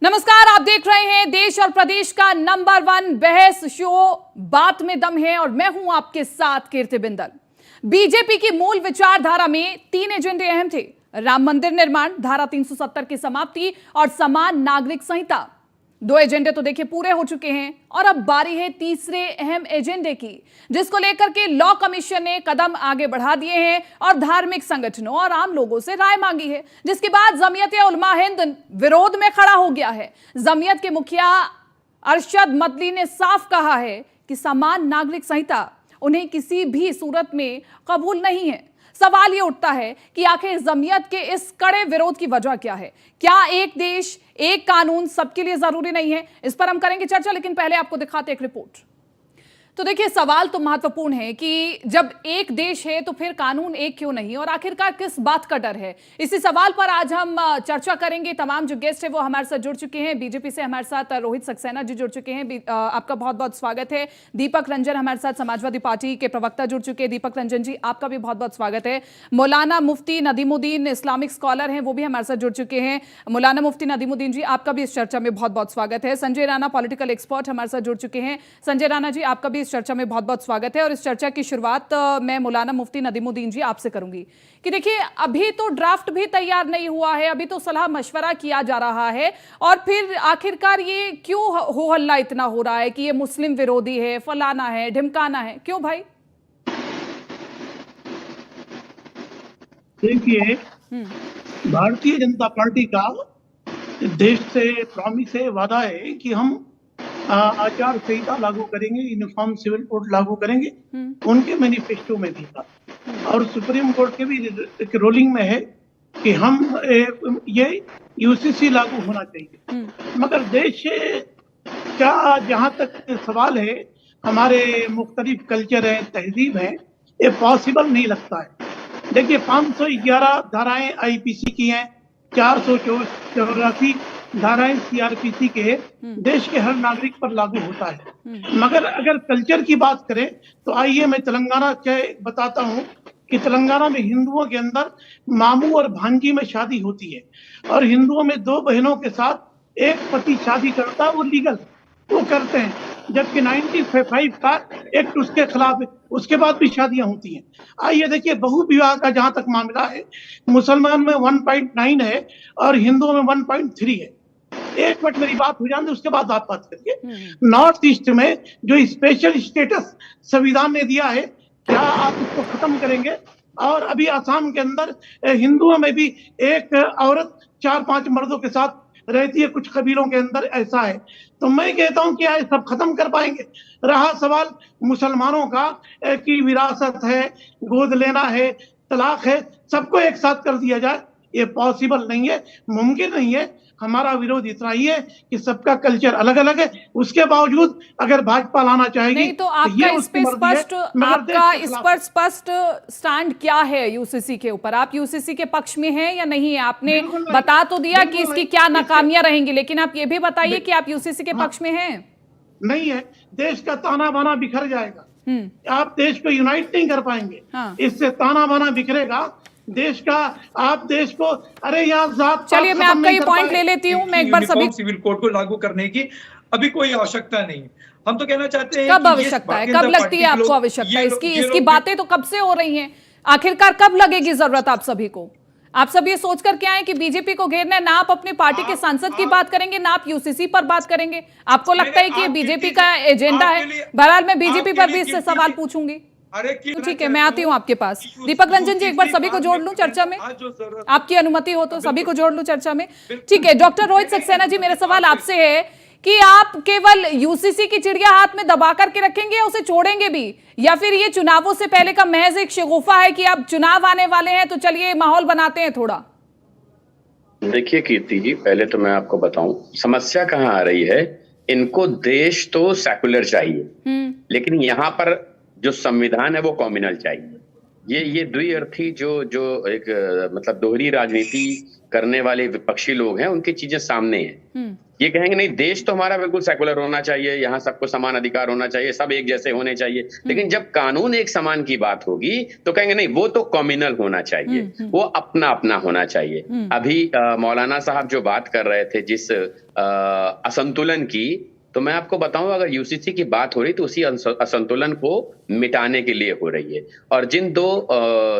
नमस्कार, आप देख रहे हैं देश और प्रदेश का नंबर 1 बहस शो बात में दम है और मैं हूं आपके साथ कीर्ति बिंदल। बीजेपी की मूल विचारधारा में 3 एजेंडे अहम थे। राम मंदिर निर्माण, धारा 370 की समाप्ति और समान नागरिक संहिता। 2 एजेंडे तो देखिए पूरे हो चुके हैं और अब बारी है तीसरे अहम एजेंडे की, जिसको लेकर के लॉ कमीशन ने कदम आगे बढ़ा दिए हैं और धार्मिक संगठनों और आम लोगों से राय मांगी है, जिसके बाद जमीयत उलमा हिंद विरोध में खड़ा हो गया है। जमीयत के मुखिया अरशद मदली ने साफ कहा है कि समान नागरिक संहिता उन्हें किसी भी सूरत में कबूल नहीं है। सवाल ये उठता है कि आखिर जमीयत के इस कड़े विरोध की वजह क्या है? क्या एक देश एक कानून सबके लिए जरूरी नहीं है? इस पर हम करेंगे चर्चा, लेकिन पहले आपको दिखाते एक रिपोर्ट। तो देखिए, सवाल तो महत्वपूर्ण है कि जब एक देश है तो फिर कानून एक क्यों नहीं, और आखिरकार किस बात का डर है? इसी सवाल पर आज हम चर्चा करेंगे। तमाम जो गेस्ट है वो हमारे साथ जुड़ चुके हैं। बीजेपी से हमारे साथ रोहित सक्सेना जी जुड़ चुके हैं, आपका बहुत बहुत स्वागत है। दीपक रंजन हमारे साथ समाजवादी पार्टी के प्रवक्ता जुड़ चुके हैं। दीपक रंजन जी, आपका भी बहुत बहुत स्वागत है। मौलाना मुफ्ती नदीमुद्दीन इस्लामिक स्कॉलर हैं, वो भी हमारे साथ जुड़ चुके हैं। मौलाना मुफ्ती नदीमुद्दीन जी, आपका भी इस चर्चा में बहुत बहुत स्वागत है। संजय राणा पॉलिटिकल एक्सपर्ट हमारे साथ जुड़ चुके हैं। संजय राणा जी, आपका भी इस चर्चा में बहुत बहुत स्वागत है। और इस चर्चा की शुरुआत मैं मौलाना मुफ्ती नदीमुद्दीन जी आपसे करूंगी कि देखिए, अभी तो ड्राफ्ट भी तैयार नहीं हुआ है, अभी तो सलाह मशवरा किया जा रहा है, और फिर आखिरकार ये क्यों हो हल्ला इतना हो रहा है कि ये मुस्लिम विरोधी है, फलाना है, ढिमकाना है? क्यों भाई? देखिए, भारतीय जनता पार्टी का देश से प्रॉमिस है, वादा है कि हम आचार संहिता लागू करेंगे, यूनिफॉर्म सिविल कोड लागू करेंगे। उनके मैनिफेस्टो में भी था और सुप्रीम कोर्ट के भी एक रोलिंग में है कि हम ये यूसीसी लागू होना चाहिए। मगर देश का जहाँ तक सवाल है, हमारे मुख्तलिफ कल्चर है, तहजीब है, ये पॉसिबल नहीं लगता है। देखिए, 511 धाराएं आईपीसी की हैं, 484 धाराएं सीआरपीसी के देश के हर नागरिक पर लागू होता है। मगर अगर कल्चर की बात करें तो आइए मैं तेलंगाना के बताता हूं कि तेलंगाना में हिंदुओं के अंदर मामू और भांजी में शादी होती है, और हिंदुओं में 2 बहनों के साथ एक पति शादी करता है, वो लीगल वो करते हैं, जबकि 95 का एक्ट उसके खिलाफ है, उसके बाद भी शादियां होती हैं। आइए देखिए, बहु विवाह का जहां तक मामला है, मुसलमान में 1.9 है और हिंदुओं में 1.3 है। एक मिनट मेरी बात हो जाने, उसके बाद आप बात करिए। नॉर्थ ईस्ट में जो स्पेशल स्टेटस संविधान ने दिया है, क्या आप उसको खत्म करेंगे? और अभी आसाम के अंदर हिंदुओं में भी एक औरत 4-5 मर्दों के साथ रहती है, कुछ कबीलों के अंदर ऐसा है। तो मैं कहता हूं कि ये सब खत्म कर पाएंगे? रहा सवाल मुसलमानों का कि विरासत है, गोद लेना है, तलाक है, सबको एक साथ कर दिया जाए, ये पॉसिबल नहीं है, मुमकिन नहीं है। हमारा विरोध इतना ही है कि सबका कल्चर अलग अलग है, उसके बावजूद अगर भाजपा लाना चाहेगी नहीं, तो आपका इस पर स्पष्ट स्टैंड क्या है यूसीसी के ऊपर? आप यूसीसी के पक्ष में हैं या नहीं है? आपने बता तो दिया कि इसकी क्या नाकामियां रहेंगी, लेकिन आप ये भी बताइए कि आप यूसीसी के पक्ष में हैं। नहीं है, देश का ताना बाना बिखर जाएगा, आप देश को यूनाइट नहीं कर पाएंगे। इससे ताना बाना बिखरेगा देश का, आप देश को, अरे यार चलिए मैं आपका ये पॉइंट ले लेती हूँ। मैं एक बार सभी सिविल कोड को लागू करने की अभी कोई आवश्यकता नहीं। हम तो कहना चाहते हैं कब आवश्यकता है, कब लगती है आपको आवश्यकता इसकी बातें तो कब से हो रही हैं, आखिरकार कब लगेगी जरूरत आप सभी को? आप सब ये सोचकर क्या है कि बीजेपी को घेरना है? ना आप अपनी पार्टी के सांसद की बात करेंगे, ना आप यूसीसी पर बात करेंगे। आपको लगता है कि ये बीजेपी का एजेंडा है? बहरहाल मैं बीजेपी पर भी इससे सवाल पूछूंगी। ठीक है, मैं आती हूँ आपके पास। दीपक रंजन जी, एक बार सभी को जोड़ लूं चर्चा में, आपकी अनुमति हो तो सभी को जोड़ लूं चर्चा में। ठीक है, डॉक्टर रोहित सक्सेना जी, मेरा सवाल आपसे है कि आप केवल यूसीसी की चिड़िया हाथ में दबा करके रखेंगे या उसे छोड़ेंगे भी, या फिर ये चुनावों से पहले का महज एक शगुफा है कि अब चुनाव आने वाले हैं तो चलिए माहौल बनाते हैं थोड़ा? देखिए कीर्ति जी, पहले तो मैं आपको बताऊं समस्या कहाँ आ रही है। इनको देश तो सेकुलर चाहिए, लेकिन यहाँ पर जो संविधान है वो कॉम्युनल चाहिए। ये द्विअर्थी जो जो एक मतलब दोहरी राजनीति करने वाले विपक्षी लोग हैं, उनकी चीजें सामने हैं। ये कहेंगे नहीं, देश तो हमारा बिल्कुल सेकुलर होना चाहिए, यहाँ सबको समान अधिकार होना चाहिए, सब एक जैसे होने चाहिए। लेकिन जब कानून एक समान की बात होगी तो कहेंगे नहीं, वो तो कम्युनल होना चाहिए, वो अपना अपना होना चाहिए। अभी मौलाना साहब जो बात कर रहे थे जिस असंतुलन की, तो मैं आपको बताऊं, अगर यूसीसी की बात हो रही तो उसी असंतुलन को मिटाने के लिए हो रही है। और जिन दो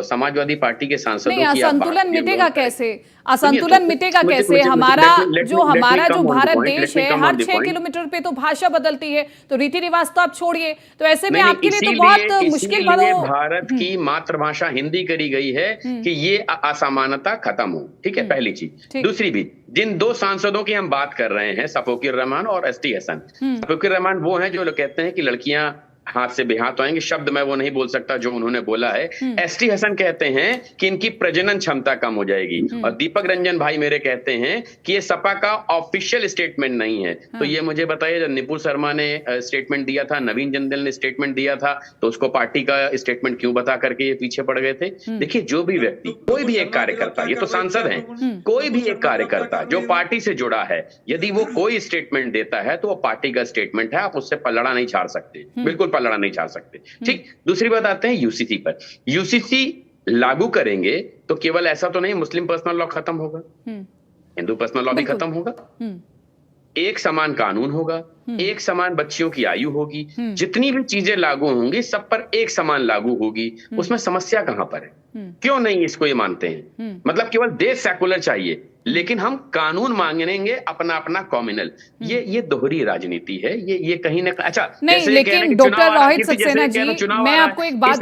समाजवादी पार्टी के सांसदों की असंतुलन मिटेगा कैसे? असंतुलन मिटेगा कैसे? हमारा जो भारत देश है, हर 6 किलोमीटर पे तो भाषा बदलती है, तो रीति रिवाज तो आप छोड़िए, तो ऐसे में आपके लिए तो बहुत मुश्किल भारत की मातृभाषा हिंदी करी गई है कि ये असमानता खत्म हो। ठीक है, पहली चीज। दूसरी भी, जिन दो सांसदों की हम बात कर रहे हैं, शफीकुर रहमान और एसटी हसन। शफीकुर रहमान वो हैं जो लोग कहते हैं कि लड़कियां हाथ से बेहाथ आएंगे, शब्द मैं वो नहीं बोल सकता जो उन्होंने बोला है। एसटी हसन कहते हैं कि इनकी प्रजनन क्षमता कम हो जाएगी। और दीपक रंजन भाई मेरे कहते हैं कि ये सपा का ऑफिशियल स्टेटमेंट नहीं है। तो ये मुझे बताइए, जब निपुण शर्मा ने स्टेटमेंट दिया था, नवीन जंदल ने स्टेटमेंट दिया था, तो उसको पार्टी का स्टेटमेंट क्यों बता करके ये पीछे पड़ गए थे? देखिए, जो भी व्यक्ति, कोई भी एक कार्यकर्ता, ये तो सांसद है, कोई भी एक कार्यकर्ता जो पार्टी से जुड़ा है, यदि वो कोई स्टेटमेंट देता है तो वो पार्टी का स्टेटमेंट है, आप उससे पलड़ा नहीं झाड़ सकते, बिल्कुल लड़ा नहीं जा सकते। ठीक। दूसरी बात आते हैं यूसीसी पर। यूसीसी लागू करेंगे तो केवल ऐसा तो नहीं मुस्लिम पर्सनल लॉ खत्म होगा, हिंदू पर्सनल लॉ भी खत्म होगा, एक समान कानून होगा, एक समान बच्चियों की आयु होगी, जितनी भी चीजें लागू होंगी सब पर एक समान लागू होगी। उसमें समस्या कहां पर है? क्यों नहीं इसको ये मानते हैं? मतलब केवल देश सेकुलर चाहिए, लेकिन हम कानून मांगेंगे अपना अपना कॉम्युनल। ये दोहरी राजनीति है, ये कहीं ना अच्छा नहीं। लेकिन डॉक्टर रोहित सक्सेना जी, मैं आपको एक बात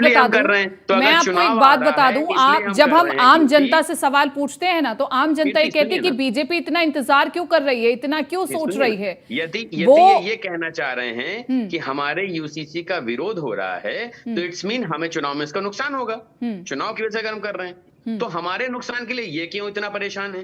बता दूं, आप जब हम आम जनता से सवाल पूछते हैं ना, तो आम जनता ये कहती है कि बीजेपी इतना इंतजार क्यों कर रही है, इतना क्यों सोच रही है? यदि ये कहना चाह रहे हैं कि हमारे यूसीसी का विरोध हो रहा है तो इट्स मीन हमें चुनाव में इसका नुकसान होगा, चुनाव की वजह से अगर हम कर रहे हैं तो हमारे नुकसान के लिए ये क्यों इतना परेशान है?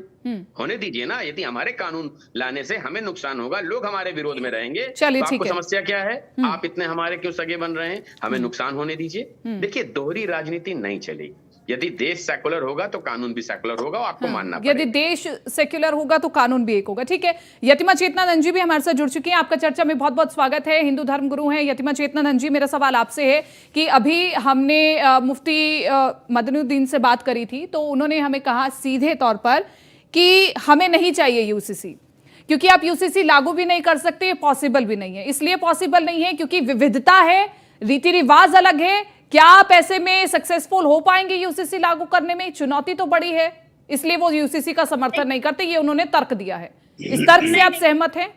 होने दीजिए ना। यदि हमारे कानून लाने से हमें नुकसान होगा, लोग हमारे विरोध में रहेंगे, तो आपको समस्या क्या है? आप इतने हमारे क्यों सगे बन रहे हैं? हमें नुकसान होने दीजिए। देखिए, दोहरी राजनीति नहीं चलेगी। यदि देश सेकुलर होगा तो कानून भी सेकुलर होगा, और आपको मानना पड़ेगा। यदि देश सेक्युलर होगा तो कानून भी एक होगा। ठीक है, यतिमा चेतनानंद जी भी हमारे साथ जुड़ चुकी हैं। आपका चर्चा में बहुत बहुत स्वागत है। हिंदू धर्म गुरु हैं यतिमा चेतनानंद जी। मेरा सवाल आपसे है कि अभी हमने मुफ्ती मदनुद्दीन से बात करी थी, तो उन्होंने हमें कहा सीधे तौर पर कि हमें नहीं चाहिए यूसीसी, क्योंकि आप यूसीसी लागू भी नहीं कर सकते, पॉसिबल भी नहीं है। इसलिए पॉसिबल नहीं है क्योंकि विविधता है, रीति रिवाज अलग है। क्या आप ऐसे में सक्सेसफुल हो पाएंगे यूसीसी लागू करने में? चुनौती तो बड़ी है, इसलिए वो यूसीसी का समर्थन नहीं करते। ये उन्होंने तर्क दिया है। इस तर्क से आप सहमत हैं?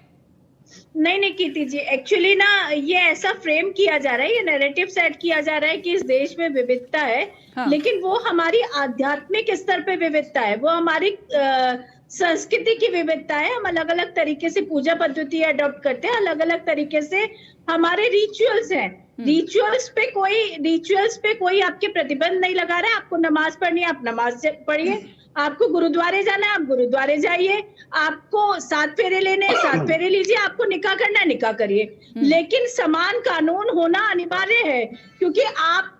नहीं कीर्ति जी, एक्चुअली ना ये ऐसा फ्रेम किया जा रहा है, ये नैरेटिव सेट किया जा रहा है कि इस देश में विविधता है। हाँ। लेकिन वो हमारी आध्यात्मिक स्तर पे विविधता है, वो हमारी संस्कृति की विविधता है। हम अलग अलग तरीके से पूजा पद्धति अडॉप्ट करते हैं, अलग अलग तरीके से हमारे रिचुअल्स हैं। रिचुअल्स पे कोई आपके प्रतिबंध नहीं लगा रहा है। आपको नमाज पढ़नी है, आप नमाज पढ़िए। आपको गुरुद्वारे जाना है, आप गुरुद्वारे जाइए। आपको 7 फेरे लेने, 7 फेरे लीजिए। आपको निकाह करना है, निकाह करिए। लेकिन समान कानून होना अनिवार्य है, क्योंकि आप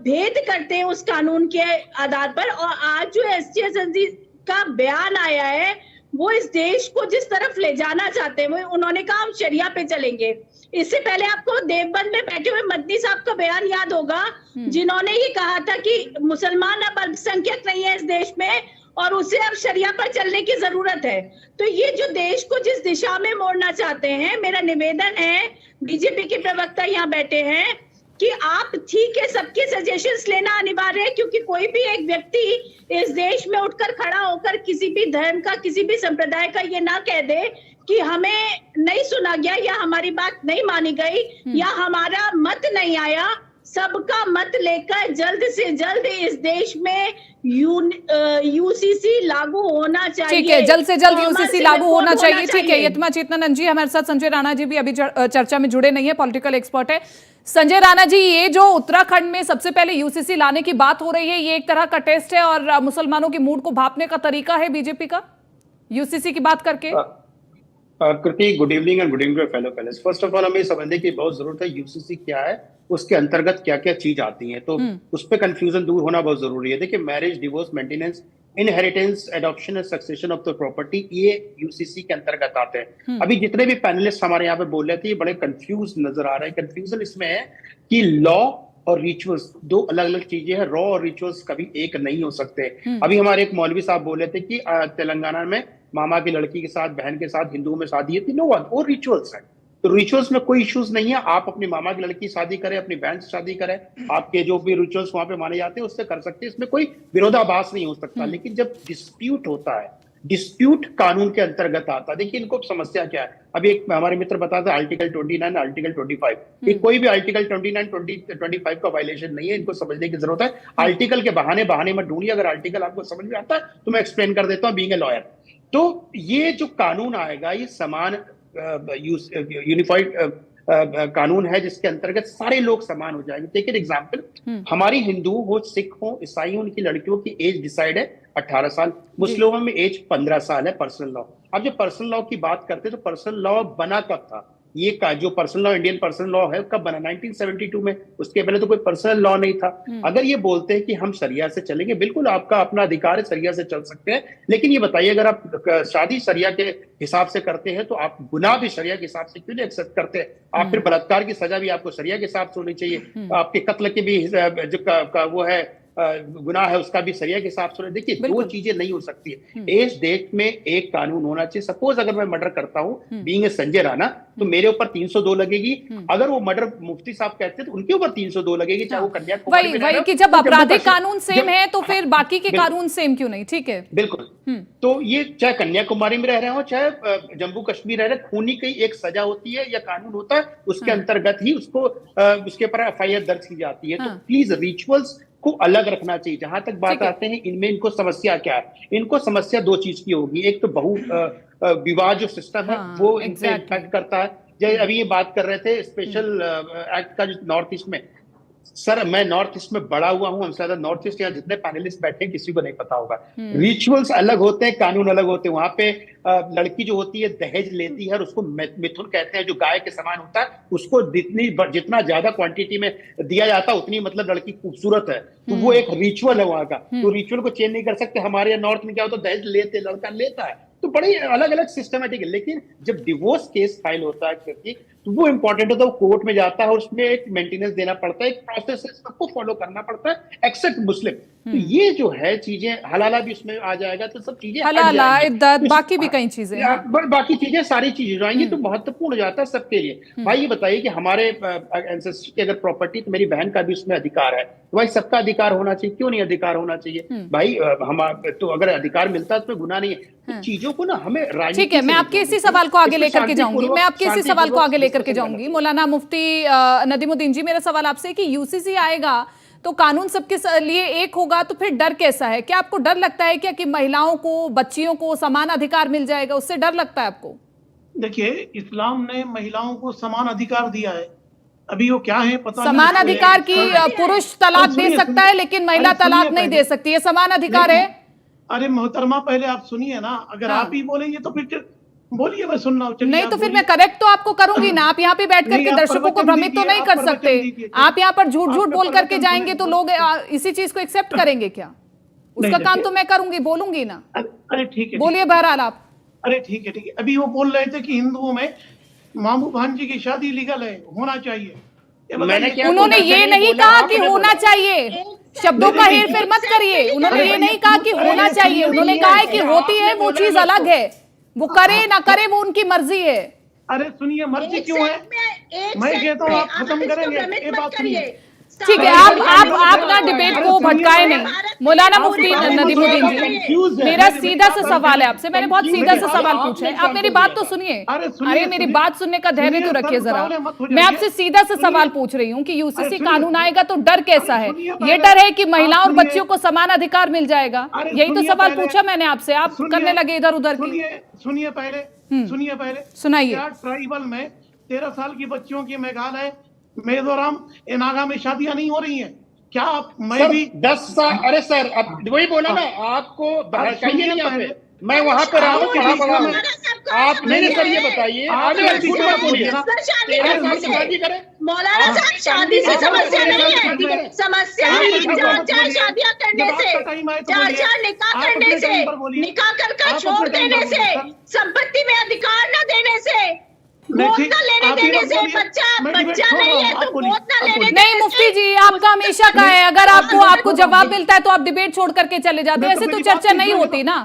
भेद करते हैं उस कानून के आधार पर। और आज जो एसटी हसन जी का बयान आया है, वो इस देश को जिस तरफ ले जाना चाहते हैं, वो उन्होंने कहा हम शरिया पे चलेंगे। इससे पहले आपको देवबंद में बैठे हुए मदनी साहब का बयान याद होगा, जिन्होंने ये कहा था कि मुसलमान अब अल्पसंख्यक नहीं है इस देश में और उसे अब शरिया पर चलने की जरूरत है। तो ये जो देश को जिस दिशा में मोड़ना चाहते हैं, मेरा निवेदन है, बीजेपी के प्रवक्ता यहाँ बैठे हैं, कि आप ठीक है सबके सजेशंस लेना अनिवार्य है, क्योंकि कोई भी एक व्यक्ति इस देश में उठकर खड़ा होकर किसी भी धर्म का, किसी भी संप्रदाय का ये ना कह दे कि हमें नहीं सुना गया, या हमारी बात नहीं मानी गई, या हमारा मत नहीं आया। सबका मत लेकर जल्द से जल्द इस देश में यूसीसी लागू होना चाहिए। ठीक है, जल्द से जल्द यूसीसी लागू होना चाहिए। ठीक है, यतिमा चेतनानंद जी हमारे साथ, संजय राणा जी भी अभी चर्चा में जुड़े नहीं है, पॉलिटिकल एक्सपर्ट है। संजय राणा जी, ये जो उत्तराखंड में सबसे पहले यूसीसी लाने की बात हो रही है, ये एक तरह का टेस्ट है और मुसलमानों की मूड को भांपने का तरीका है बीजेपी का, यूसीसी की बात करके? Kriti, good evening and good evening to fellow fellows. First of all हमें समझने की बहुत जरूरत है यूसीसी क्या है, उसके अंतर्गत क्या क्या चीज आती है, तो उस पर कंफ्यूजन दूर होना बहुत जरूरी है। देखिए, marriage, divorce, maintenance, inheritance, adoption and succession of the property, ये यूसीसी के अंतर्गत आते हैं। अभी जितने भी पैनलिस्ट हमारे यहाँ पे बोल रहे थे, ये बड़े कंफ्यूज नजर आ रहे हैं। कंफ्यूजन इसमें है कि लॉ और रिचुअल्स दो अलग अलग चीजें हैं। रॉ और रिचुअल्स कभी एक नहीं हो सकते। अभी हमारे एक मौलवी साहब बोल रहे थे कि तेलंगाना में मामा की लड़की के साथ, बहन के साथ हिंदुओं में शादी है, नो वन, वो रिचुअल्स है। तो रिचुअल्स में कोई इश्यूज नहीं है। आप अपनी मामा की लड़की शादी करें, अपनी बहन से शादी करें, आपके जो भी रिचुअल्स वहां पे माने जाते हैं उससे कर सकते हैं, इसमें कोई विरोधाभास नहीं हो सकता। लेकिन जब डिस्प्यूट होता है, डिस्प्यूट कानून के अंतर्गत आता है। देखिए, इनको समस्या क्या है। अभी एक हमारे मित्र बताते हैं आर्टिकल 29, आर्टिकल 25, ये कोई भी आर्टिकल 29, 25 का वायलेशन नहीं है। इनको समझने की जरूरत है। आर्टिकल के बहाने मत ढूंढिए। अगर आर्टिकल आपको समझ में आता है तो मैं एक्सप्लेन कर देता हूँ बीइंग ए लॉयर। तो ये जो कानून आएगा, ये समान यूनिफाइड कानून है, जिसके अंतर्गत सारे लोग समान हो जाएंगे। टेक एन एग्जांपल, हमारी हिंदू हो, सिख हो, ईसाई हो, उनकी लड़कियों की एज डिसाइड है 18 साल। मुस्लिमों में एज 15 साल है पर्सनल लॉ। अब जब पर्सनल लॉ की बात करते हैं तो पर्सनल लॉ बना कब था? ये का जो personal law, Indian personal law है, कब बना? 1972 में। उसके पहले तो कोई पर्सनल लॉ नहीं था। अगर ये बोलते हैं कि हम शरिया से चलेंगे, बिल्कुल आपका अपना अधिकार है, शरिया से चल सकते हैं। लेकिन ये बताइए, अगर आप शादी शरिया के हिसाब से करते हैं तो आप गुनाह भी शरिया के हिसाब से क्यों नहीं एक्सेप्ट करते हैं? आप फिर बलात्कार की सजा भी आपको शरिया के हिसाब से होनी चाहिए। आपके कत्ल के भी जो वो है गुनाह है, उसका भी शरिया के हिसाब से। देखिए, दो चीजें नहीं हो सकती है। इस देश में एक कानून होना चाहिए। सपोज अगर मैं मर्डर करता हूँ बीइंग ए संजय राणा, तो मेरे ऊपर 302 लगेगी। अगर वो मर्डर मुफ्ती साहब कहते हैं तो उनके ऊपर 302 लगेगी, चाहे वो कन्याकुमारी में वही कि जब आपराधिक कानून सेम है तो फिर बाकी के कानून सेम क्यों नहीं? ठीक है, बिल्कुल। तो ये चाहे कन्याकुमारी में रह रहे हो, चाहे जम्मू कश्मीर रह रहे, खूनी की एक सजा होती है या कानून होता है, उसके अंतर्गत ही उसको उसके ऊपर एफआईआर दर्ज की जाती है। तो प्लीज रिचुअल्स को अलग रखना चाहिए। जहां तक बात आते हैं इनमें, इनको समस्या क्या है? इनको समस्या दो चीज की होगी। एक तो बहु विवाह जो सिस्टम है वो इनसे इम्पैक्ट करता है। जैसे अभी ये बात कर रहे थे स्पेशल एक्ट का, जो नॉर्थ ईस्ट में, सर मैं नॉर्थ ईस्ट में बड़ा हुआ हूं, हमसे ज्यादा नॉर्थ ईस्ट यहाँ जितने पैनलिस्ट बैठे हैं किसी को नहीं पता होगा। रिचुअल्स अलग होते हैं, कानून अलग होते हैं। वहां पे लड़की जो होती है दहेज लेती है और उसको मिथुन कहते हैं, जो गाय के समान होता है। उसको जितना ज्यादा क्वांटिटी में दिया जाता है उतनी मतलब लड़की खूबसूरत है। तो वो एक रिचुअल है वहां का। तो रिचुअल को चेंज नहीं कर सकते। हमारे यहाँ नॉर्थ में क्या होता है, दहेज लेते, लड़का लेता है। तो बड़ी अलग अलग सिस्टमेटिक है। लेकिन जब डिवोर्स केस फाइल होता है तो वो इंपॉर्टेंट होता है, वो कोर्ट में जाता है और उसमें एक मेंटेनेंस देना पड़ता है, एक प्रोसेस है, सबको फॉलो करना पड़ता है, एक्सेप्ट मुस्लिम। तो ये जो है चीजें, हलाला भी उसमें आ जाएगा, तो सब चीजें हलाला, इद्दत, बाकी भी कई चीजें, बाकी चीजें, सारी चीजें जो आएंगी तो महत्वपूर्ण हो जाता है सबके लिए। भाई ये बताइए कि हमारे एंसेस्टर की अगर प्रॉपर्टी, तो मेरी बहन का भी उसमें अधिकार है, तो भाई सबका अधिकार होना चाहिए। क्यों नहीं अधिकार होना चाहिए भाई? हम तो अगर अधिकार मिलता है तो कोई गुनाह नहीं है। चीजों को ना हमें, ठीक है, मैं आपके इसी सवाल को आगे लेकर के जाऊंगी। मैं आपके इसी सवाल को आगे लेकर के जाऊंगी। मौलाना मुफ्ती नदीमुद्दीन जी, मेरा सवाल आपसे कि यूसीसी आएगा तो कानून सबके लिए एक होगा, तो फिर डर कैसा है? क्या आपको डर लगता है क्या कि महिलाओं को, बच्चियों को समान अधिकार मिल जाएगा? उससे डर लगता है आपको? देखिए, इस्लाम ने महिलाओं को समान अधिकार दिया है। अभी वो क्या है पता नहीं। समान अधिकार की पुरुष तलाक दे सकता है लेकिन महिला तलाक नहीं दे सकती, ये समान अधिकार है? अरे मोहतरमा, पहले आप सुनिए ना। अगर आप ही बोलेंगे तो फिर बोलिए, मैं सुन रहा हूँ। नहीं तो फिर मैं करेक्ट तो आपको करूंगी ना। आप यहाँ पे बैठ करके दर्शकों को भ्रमित तो नहीं कर सकते। आप यहाँ पर झूठ झूठ बोल करके जाएंगे तो लोग इसी चीज को एक्सेप्ट करेंगे क्या? उसका काम तो मैं करूंगी, बोलूंगी ना। अरे ठीक है, बोलिए बहरहाल आप। अरे ठीक है। अभी वो बोल रहे थे कि हिंदुओं में मामू भांजी की शादी लीगल है, होना चाहिए। उन्होंने ये नहीं कहा कि होना चाहिए। शब्दों का हेर फेर मत करिए। उन्होंने ये नहीं कहा कि होना चाहिए, उन्होंने कहा है कि होती है, वो चीज अलग है। वो करे ना करे वो उनकी मर्जी है। अरे सुनिए, मर्जी क्यों है? मैं कहता हूँ आप खत्म करेंगे, ये बात सुनिए। ठीक है, आप ना डिबेट को भटकाए नहीं। मौलाना मुफ्ती नदीमुद्दीन जी, मेरा सीधा सा सवाल है आपसे। मैंने बहुत सीधा सा सवाल पूछा है, आप मेरी बात तो सुनिए। अरे मेरी बात सुनने का धैर्य तो रखिए जरा। मैं आपसे सीधा सा सवाल पूछ रही हूँ कि यूसीसी कानून आएगा तो डर कैसा है? ये डर है कि महिलाओं और बच्चियों को समान अधिकार मिल जाएगा? यही तो सवाल पूछा मैंने आपसे, आप करने लगे इधर उधर की। सुनिए पहले सुनाइए। ट्राइबल में 13 साल की बच्चियों की मेघालय, मिजोरम, नागा में शादियां नहीं हो रही हैं क्या? आप मैं भी 10 साल। अरे सर, अब वही बोला ना, आपको चाहिए नहीं यहाँ पे। मैं वहां पर रहा हूँ, आप मेरे सर ये बताइए, आगे झूठ मत बोलिए। शादी 13 करने साल से शादी करें। मौलाना साहब, शादी से समस्या नहीं है, समस्या है 4-4 शादियां करने से, 4-4 निकाह करने से, निकाह कर छोड़ देने से, संपत्ति में अधिकार न देने से, गोद न लेने देने से, बच्चा नहीं है तो गोद न लेने देने नहीं मुफ्ती जी, आपका हमेशा का है, अगर आपको जवाब मिलता है तो आप डिबेट छोड़ करके चले जाते हैं, ऐसे तो चर्चा नहीं होती ना।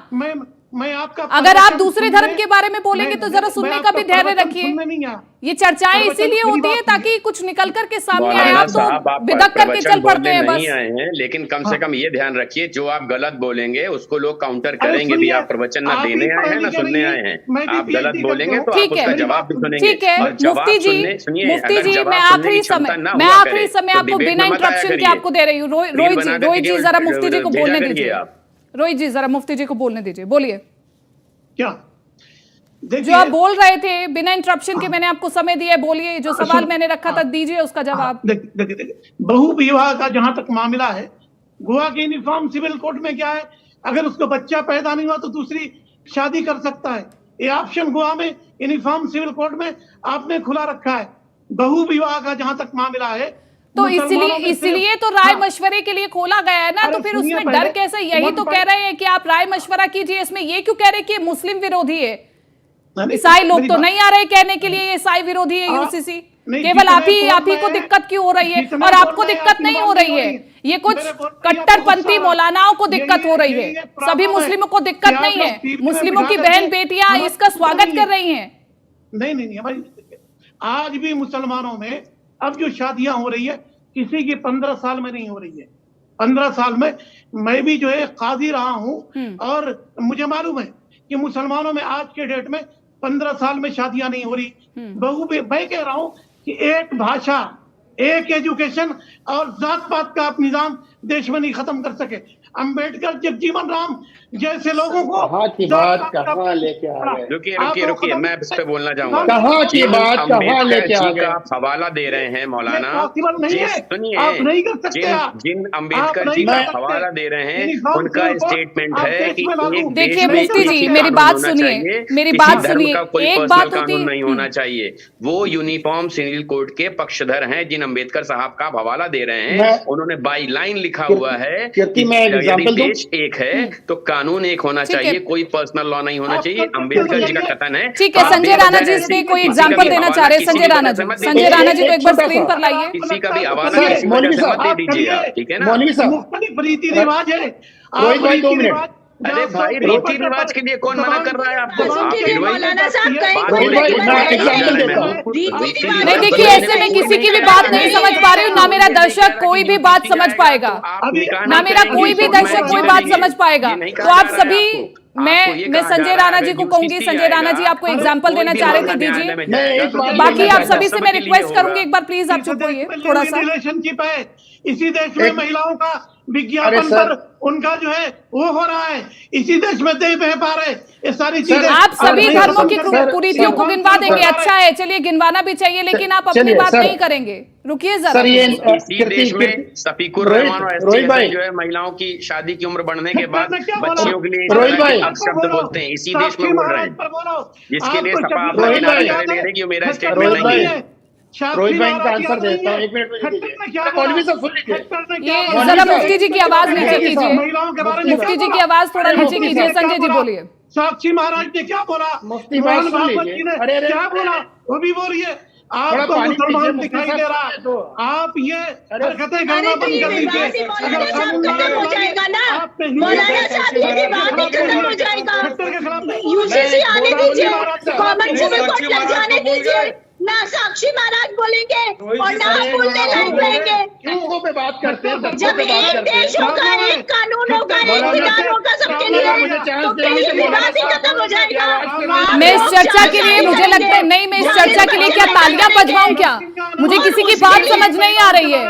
मैं आपका अगर आप दूसरे धर्म के बारे में बोलेंगे तो जरा सुनने का भी धैर्य रखिए। ये चर्चाएं इसीलिए होती है ताकि कुछ निकल करके सामने आए, आप तो बिदक करके चल पड़ते हैं बस। आए हैं, लेकिन कम से कम ये ध्यान रखिए, जो आप गलत बोलेंगे उसको लोग काउंटर करेंगे भी। आप प्रवचन ना देने आए हैं ना सुनने आए हैं, आप गलत बोलेंगे तो आप उसका जवाब भी सुनेंगे। ठीक है मुफ्ती जी, मैं आखिरी समय आपको बिना इंटरप्शन के आपको दे रही हूँ। रोहित जी जरा मुफ्ती जी को बोलने दीजिए। रोहित जी जरा मुफ्ती जी को बोलने दीजिए, बोलिए। क्या जो आप बोल रहे थे बिना इंटरप्शन के, मैंने आपको समय दिया है, बोलिए। जो सवाल मैंने रखा था दीजिए उसका जवाब। देखिए, बहु विवाह का जहां तक मामला है, गोवा के यूनिफॉर्म सिविल कोड में क्या है, अगर उसको बच्चा पैदा नहीं हुआ तो दूसरी शादी कर सकता है। ये ऑप्शन गोवा में यूनिफॉर्म सिविल कोड में आपने खुला रखा है। बहु विवाह का जहां तक मामला है तो इसलिए तो राय मशवरे के लिए खोला गया है ना, तो फिर उसमें डर कैसे? यही तो कह रहे हैं कि आप राय मशवरा कीजिए। इसमें ये क्यों कह रहे हैं कि मुस्लिम विरोधी है? ईसाई लोग तो नहीं आ रहे कहने के लिए ईसाई विरोधी है यूसीसी। केवल आप ही को दिक्कत क्यों हो रही है? और आपको दिक्कत नहीं हो रही है, ये कुछ कट्टरपंथी मौलानाओं को दिक्कत हो रही है, सभी मुस्लिमों को दिक्कत नहीं है। मुस्लिमों की बहन बेटियां इसका स्वागत कर रही हैं। नहीं हमारी आज भी मुसलमानों में अब जो शादियां हो रही है किसी की 15 साल में नहीं हो रही है। 15 साल में मैं भी जो है काजी रहा हूं और मुझे मालूम है कि मुसलमानों में आज के डेट में 15 साल में शादियां नहीं हो रही। मैं कह रहा हूं कि एक भाषा, एक एजुकेशन और जात पात का आप निजाम देश में नहीं खत्म कर सके। अंबेडकर, जगजीवन राम जैसे लोगों को कहाँ की बात कहाँ लेके आ रहे हैं? रुकिए, मैं इस पे बोलना चाहूंगा। कहाँ की बात कहाँ लेके आ गए? आप हवाला दे रहे हैं मौलाना, जिन अम्बेडकर जी का हवाला दे रहे हैं उनका स्टेटमेंट है कि देखिए मुफ्ती जी मेरी बात सुनिए, मेरी बात सुनिए। एक बात कानून नहीं होना चाहिए। वो यूनिफॉर्म सिविल कोड के पक्षधर हैं जिन अम्बेडकर साहब का हवाला दे रहे हैं। उन्होंने बाई लाइन लिखा हुआ है कि यदि देश एक है तो कानून एक होना चाहिए, कोई पर्सनल लॉ नहीं होना चाहिए। अम्बेडकर जी का कथन है। ठीक है, संजय राणा जी इसमें कोई एग्जांपल देना चाह रहे हैं। संजय राणा जी को एक बार स्क्रीन पर लाइए। किसी का भी हवाला दे दीजिए आप, ठीक है ना? मुख्तलिफ रीति रिवाज है। अरे भाई, रीति रिवाज के लिए कौन मना कर रहा है आपको? नहीं देखिए, ऐसे में किसी की भी बात नहीं समझ पा रही हूँ, ना मेरा दर्शक कोई भी बात समझ पाएगा, ना मेरा कोई भी दर्शक कोई बात समझ पाएगा। तो आप सभी, मैं संजय राणा जी को कहूंगी। संजय राणा जी आपको एग्जांपल देना चाह रहे थे, दीजिए। बाकी आप सभी से मैं रिक्वेस्ट करूंगी, एक बार प्लीज आप चुप होइए थोड़ा सा। रिलेशनशिप है इसी देश में, महिलाओं का विज्ञापन पर उनका जो है वो हो रहा है, इसी देश में दे बह पा रहे। ये सारी चीजें आप सभी धर्मों की कुरीतियों को गिनवा देंगे, अच्छा है, चलिए गिनवाना भी चाहिए, लेकिन आप अपनी बात नहीं करेंगे। रुकिए जरा। इसी देश में सफीकुर रहमान और जो है महिलाओं की शादी की उम्र बढ़ने के बाद बच्चियों के लिए शब्द बोलते हैं, इसी देश में बोल रहे हैं, जिसके लिए सपा अपना किनारा ले रही है कि मेरा स्टेटमेंट नहीं है। रोहित भाई का आंसर देता हूं, 1 मिनट में। ये जरा मुफ्ती जी की आवाज नीचे कीजिए, मुफ्ती जी की आवाज थोड़ा नीचे कीजिए। संजय जी बोलिए। साक्षी महाराज ने क्या बोला, मुफ्ती बात सुन लीजिए। अरे क्या बोला वो भी बोलिए। आपको मुसलमान दिखाई दे रहा है, आप ये हरकतें करना बंद कर दीजिए। अगर कानून हो जाएगा ना मौलाना साहब, ये भी बात ही खत्म हो जाएगा। यूसीसी आने दीजिए, कॉमन सिविल कोड लग जाने दीजिए। ना साक्षी महाराज बोलेंगे और ना बोलने लायक रहेंगे। लोगों पे बात करते हैं, जब एक देश होगा, एक कानून होगा, एक विधान होगा सबके लिए, तो कहीं विवाद ही खत्म हो जाएगा। मैं इस चर्चा के लिए, मुझे लगता है नहीं, मैं इस चर्चा के लिए क्या तालियां बजवाऊं क्या? मुझे किसी की बात समझ नहीं आ रही है,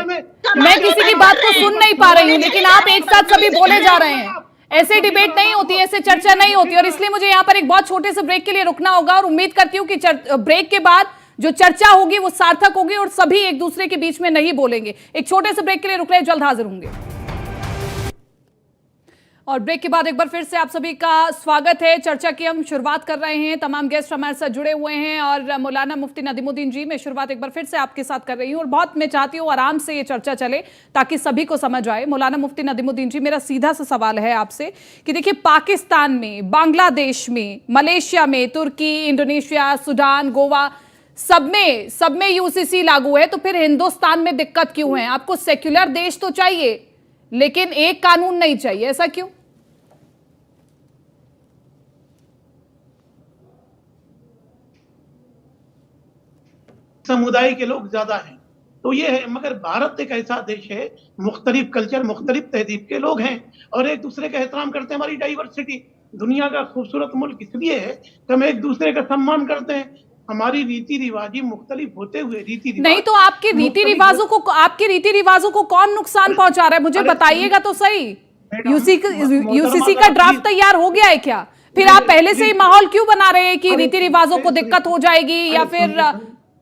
मैं किसी की बात को सुन नहीं पा रही हूँ, लेकिन आप एक साथ सभी बोले जा रहे हैं। ऐसे डिबेट नहीं होती, ऐसे चर्चा नहीं होती, और इसलिए मुझे यहाँ पर एक बहुत छोटे से ब्रेक के लिए रुकना होगा। और उम्मीद करती हूँ कि ब्रेक के बाद जो चर्चा होगी वो सार्थक होगी और सभी एक दूसरे के बीच में नहीं बोलेंगे। एक छोटे से ब्रेक के लिए रुक रहे, जल्द हाजिर होंगे। और ब्रेक के बाद एक बार फिर से आप सभी का स्वागत है। चर्चा की हम शुरुआत कर रहे हैं, तमाम गेस्ट हमारे साथ जुड़े हुए हैं और मौलाना मुफ्ती नदीमुद्दीन जी, मैं शुरुआत एक बार फिर से आपके साथ कर रही हूं और बहुत मैं चाहती हूं आराम से ये चर्चा चले ताकि सभी को समझ आए। मौलाना मुफ्ती नदीमुद्दीन जी, मेरा सीधा सा सवाल है आपसे कि देखिए, पाकिस्तान में, बांग्लादेश में, मलेशिया में, तुर्की, इंडोनेशिया, सूडान, गोवा, सब में यूसीसी लागू है, तो फिर हिंदुस्तान में दिक्कत क्यों है? आपको सेक्युलर देश तो चाहिए लेकिन एक कानून नहीं चाहिए, ऐसा क्यों? समुदाय के लोग ज्यादा हैं तो ये है, मगर भारत एक ऐसा देश है, मुख्तलिफ कल्चर, मुख्तलिफ तहजीब के लोग हैं और एक दूसरे का एहतराम करते हैं। हमारी डाइवर्सिटी दुनिया का खूबसूरत मुल्क इसलिए है कि हम एक दूसरे का सम्मान करते हैं। हमारी रीति रिवाजी मुख्तलिफ होते हुए रीति रिवाज नहीं, तो आपके रीति रिवाजों को कौन नुकसान पहुंचा रहा है, मुझे बताइएगा तो सही। यूसीसी का ड्राफ्ट तैयार हो गया है क्या? फिर आप पहले से ही माहौल क्यों बना रहे हैं कि रीति रिवाजों को दिक्कत हो जाएगी या फिर?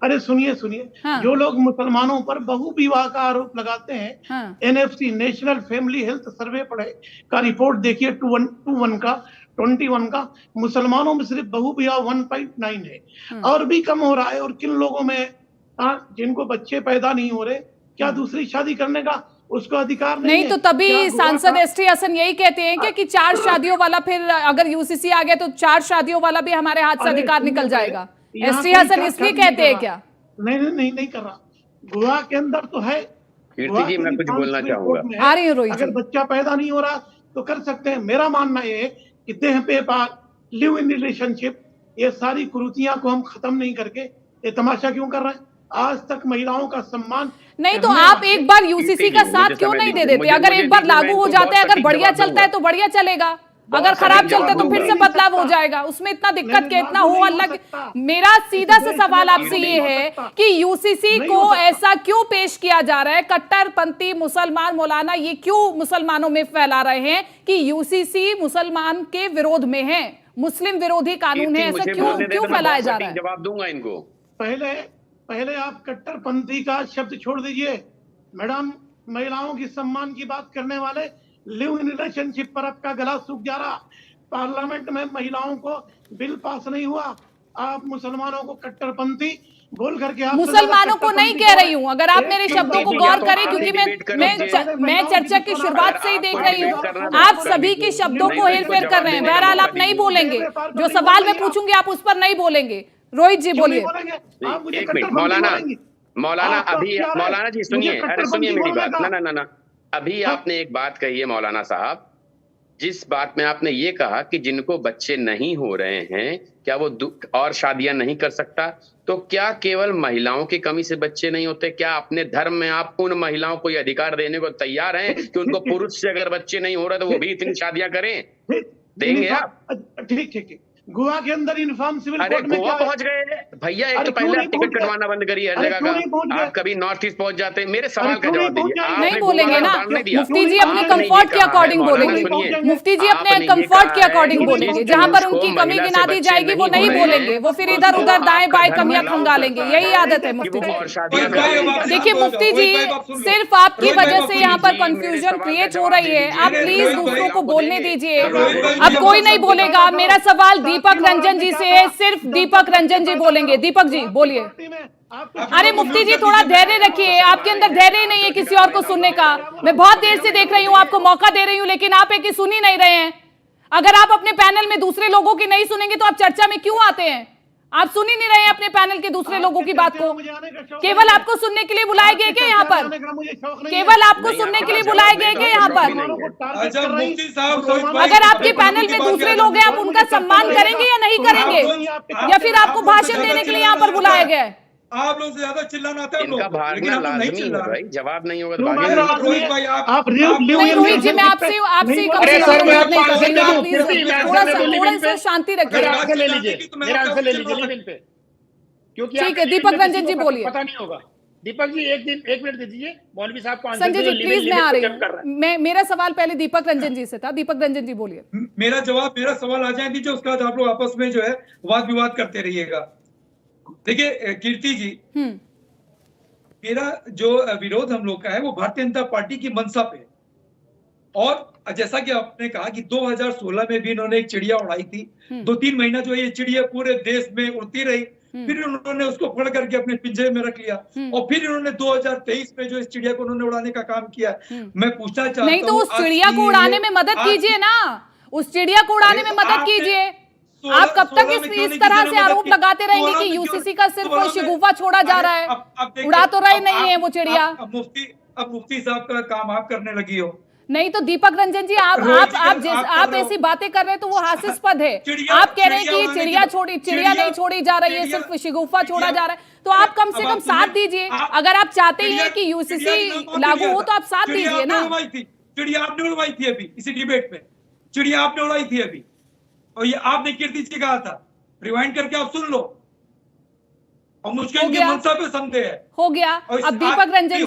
अरे सुनिए, हाँ। जो लोग मुसलमानों पर बहु विवाह का आरोप लगाते हैं, हाँ। NFC national family health survey पढ़े का रिपोर्ट देखिए, 21 का मुसलमानों में सिर्फ बहु विवाह 1.9 है और भी कम हो रहा है। और किन लोगों में जिनको बच्चे पैदा नहीं हो रहे, क्या दूसरी शादी करने का उसको अधिकार नहीं है? तो तभी सांसद एसटी हसन यही कहते हैं कि 4 शादियों वाला, फिर अगर यूसीसी आ गया तो 4 शादियों वाला भी हमारे हाथ से अधिकार निकल जाएगा। एसटी हसन इसलिए कहते हैं क्या? नहीं कर रहा। गोवा के अंदर तो है। कीर्ति जी, मैं कुछ बोलना चाहूंगा। आ रही हूँ रोहित जी। अगर बच्चा पैदा नहीं हो रहा तो कर सकते हैं। मेरा मानना ये है कि देह पे लिव इन रिलेशनशिप, ये सारी कुरीतियां को हम खत्म नहीं करके ये तमाशा क्यों कर रहे हैं? आज तक महिलाओं का सम्मान नहीं, तो आप एक बार यूसीसी का साथ क्यों नहीं दे देते? अगर एक बार लागू हो जाता है, अगर बढ़िया चलता है तो बढ़िया चलेगा, अगर खराब चलता है तो फिर से बदलाव हो जाएगा। उसमें इतना दिक्कत क्या, इतना हो अल्लाह। मेरा सीधा सा सवाल आपसे ये है कि यूसीसी को ऐसा क्यों पेश किया जा रहा है? कट्टरपंथी मुसलमान मौलाना ये क्यों मुसलमानों में फैला रहे हैं कि यूसीसी मुसलमान के विरोध में है, मुस्लिम विरोधी कानून है, ऐसा क्यों फैलाया जा रहा है? जवाब दूंगा इनको। पहले आप कट्टरपंथी का शब्द छोड़ दीजिए मैडम। महिलाओं की सम्मान की बात करने वाले लिव इन रिलेशनशिप पर आपका गला सूख जा रहा। पार्लियामेंट में महिलाओं को बिल पास नहीं हुआ, आप मुसलमानों को कट्टरपंथी बोल करके आप मुसलमानों को नहीं कह रही हूँ। अगर आप मेरे शब्दों को गौर करें, क्योंकि मैं चर्चा की शुरुआत से ही देख रही हूँ आप सभी के शब्दों को हेरफेर कर रहे हैं। बहरहाल आप नहीं बोलेंगे, जो सवाल मैं पूछूंगी आप उस पर नहीं बोलेंगे। रोहित जी बोलिए। एक मिनट मौलाना अभी मौलाना जी सुनिए, अरे सुनिए मेरी बात। ना अभी आपने एक बात कही है मौलाना साहब, जिस बात में आपने ये कहा कि जिनको बच्चे नहीं हो रहे हैं क्या वो और शादियां नहीं कर सकता, तो क्या केवल महिलाओं की कमी से बच्चे नहीं होते? क्या अपने धर्म में आप उन महिलाओं को ये अधिकार देने को तैयार हैं कि उनको पुरुष से अगर बच्चे नहीं हो रहे तो वो भी इतनी शादियां करें? देंगे आप? ठीक। गोवा के अंदर यूनिफॉर्म सिविल अरे कोड में गोवा क्या पहुंच गए भैया, एक तो पहले आप टिकट कटवाना बंद करिए हर जगह का। आप कभी नॉर्थ ईस्ट पहुंच जाते हैं, मेरे सवाल का जवाब दीजिए। नहीं बोलेंगे ना, मुफ्ती जी अपने कंफर्ट के अकॉर्डिंग बोलेंगे। मुफ्ती जी अपने कंफर्ट के अकॉर्डिंग बोलेंगे, जहां पर उनकी कमी गिना दी जाएगी वो नहीं बोलेंगे, वो फिर इधर उधर दाएं बाएं कमियां खंगालेंगे। यही आदत है मुफ्ती जी। देखिए मुफ्ती जी, सिर्फ आपकी वजह से यहाँ पर कंफ्यूजन क्रिएट हो रही है। आप प्लीज दूसरों को बोलने दीजिए। अब कोई नहीं बोलेगा। मेरा सवाल दीपक रंजन जी से है, सिर्फ दीपक रंजन जी बोलेंगे। दीपक जी बोलिए। अरे मुफ्ती जी थोड़ा धैर्य रखिए, आपके अंदर धैर्य नहीं है किसी और को सुनने का। मैं बहुत देर से देख रही हूँ, आपको मौका दे रही हूँ, लेकिन आप एक ही सुन ही नहीं रहे हैं। अगर आप अपने पैनल में दूसरे लोगों की नहीं सुनेंगे तो आप चर्चा में क्यों आते हैं? आप सुन ही नहीं रहे हैं अपने पैनल के दूसरे लोगों की बात को। केवल आपको सुनने के लिए बुलाए गए क्या यहाँ पर? केवल आपको सुनने के लिए बुलाए गए क्या यहाँ पर? अगर आपके पैनल में दूसरे लोग हैं, आप उनका सम्मान करेंगे या नहीं करेंगे, या फिर आपको भाषण देने के लिए यहाँ पर बुलाया गया है? आप लोग से ज्यादा चिल्लाना आता है, इनका भागना लाजमी है भाई, जवाब नहीं होगा तो रोहित भाई आप रोहित जी मैं आपसे थोड़ा सा शांति रखिए। ठीक है दीपक रंजन जी बोलिए। पता नहीं होगा। दीपक जी एक मिनट दीजिए, मौलवी साहब को संजय जी प्लीज, मैं आ रही हूँ। मेरा सवाल पहले दीपक रंजन जी से था। दीपक रंजन जी बोलिए। मेरा सवाल आ जाए दीजिए, उसके बाद आप लोग आपस में जो है वाद विवाद करते रहिएगा। देखिए कीर्ति जी, मेरा जो विरोध हम लोग का है वो भारतीय जनता पार्टी की मंशा पे, और जैसा कि आपने कहा कि 2016 में भी इन्होंने एक चिड़िया उड़ाई थी, 2-3 महीना जो है ये चिड़िया पूरे देश में उड़ती रही, फिर उन्होंने उसको पकड़ करके अपने पिंजरे में रख लिया और फिर इन्होंने 2023 में जो इस चिड़िया को उन्होंने उड़ाने का काम किया। मैं पूछना चाहता हूँ, नहीं तो उस चिड़िया को उड़ाने में मदद कीजिए ना, उस चिड़िया को उड़ाने में मदद कीजिए। आप कब तक इस तरह से आरोप लगाते रहेंगे कि यूसीसी का सिर्फ शगुफा छोड़ा जा रहा है, उड़ा तो रहे नहीं है वो चिड़िया। अब मुफ्ती साहब का काम आप करने लगी हो। नहीं तो दीपक रंजन जी, आप ऐसी बातें कर रहे हैं तो वो हास्यास्पद है। आप कह रहे हैं कि चिड़िया नहीं छोड़ी जा रही है, सिर्फ शगुफा छोड़ा जा रहा है, तो आप कम से कम साथ दीजिए। अगर आप चाहते हैं कि यूसीसी लागू हो तो आप साथ दीजिए ना। चिड़िया आपने उड़वाई थी अभी इसी डिबेट में, चिड़िया आपने उड़ाई थी अभी, और ये आपने कीर्ति जी कहा था, रिवाइंड करके आप सुन लो। और मुझको इनकी मनसा पे संदेह है। हो गया। अब दीपक रंजन जी,